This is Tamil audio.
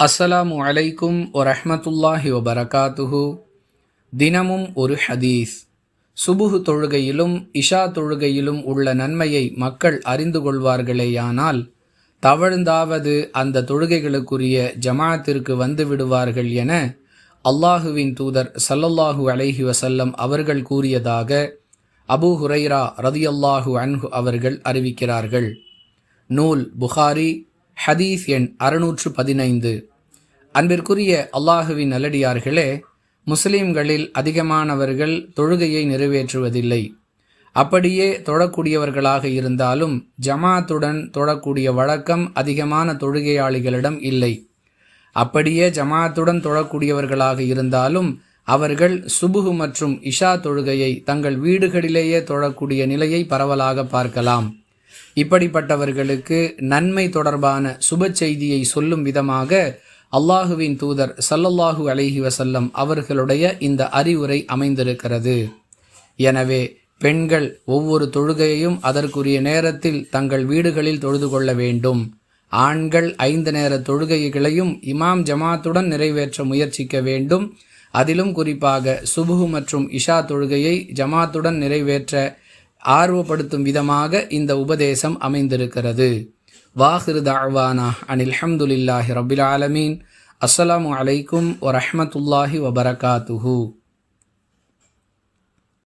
அஸ்ஸலாமு அலைக்கும் வரஹ்மத்துல்லாஹி வபரகாத்துஹு. தினமும் ஒரு ஹதீஸ். சுபுஹ் தொழுகையிலும் இஷா தொழுகையிலும் உள்ள நன்மையை மக்கள் அறிந்து கொள்வார்களேயானால் தவழ்ந்தாவது அந்த தொழுகைகளுக்குரிய ஜமாஅத்திற்கு வந்து விடுவார்கள் என அல்லாஹுவின் தூதர் ஸல்லல்லாஹு அலைஹி வஸல்லம் அவர்கள் கூறியதாக அபூ ஹுரைரா ரதியல்லாஹு அன்ஹு அவர்கள் அறிவிக்கிறார்கள். நூல் புகாரி, ஹதீஸ் எண் 615. அன்பிற்குரிய அல்லாஹுவின் நல்லடியார்களே, முஸ்லிம்களில் அதிகமானவர்கள் தொழுகையை நிறைவேற்றுவதில்லை. அப்படியே தொழக்கூடியவர்களாக இருந்தாலும் ஜமாத்துடன் தொழக்கூடிய வழக்கம் அதிகமான தொழுகையாளிகளிடம் இல்லை. அப்படியே ஜமாத்துடன் தொழக்கூடியவர்களாக இருந்தாலும் அவர்கள் சுபுஹ் மற்றும் இஷா தொழுகையை தங்கள் வீடுகளிலேயே தொழக்கூடிய நிலையை பரவலாக பார்க்கலாம். இப்படிப்பட்டவர்களுக்கு நன்மை தொடர்பான சுப செய்தியை சொல்லும் விதமாக அல்லாஹுவின் தூதர் ஸல்லல்லாஹு அலைஹி வஸல்லம் அவர்களுடைய இந்த அறிவுரை அமைந்திருக்கிறது. எனவே பெண்கள் ஒவ்வொரு தொழுகையையும் அதற்குரிய நேரத்தில் தங்கள் வீடுகளில் தொழுது கொள்ள வேண்டும். ஆண்கள் 5 நேர தொழுகைகளையும் இமாம் ஜமாத்துடன் நிறைவேற்ற முயற்சிக்க வேண்டும். அதிலும் குறிப்பாக சுபுஹ் மற்றும் இஷா தொழுகையை ஜமாத்துடன் நிறைவேற்ற ஆர்வப்படுத்தும் விதமாக இந்த உபதேசம் அமைந்திருக்கிறது. வாஹிரு தஅவானா அனில் ஹம்துலில்லாஹி ரப்பில் ஆலமீன். அஸ்ஸலாமு அலைக்கும் வரஹ்மத்துல்லாஹி வபரகாத்துஹு.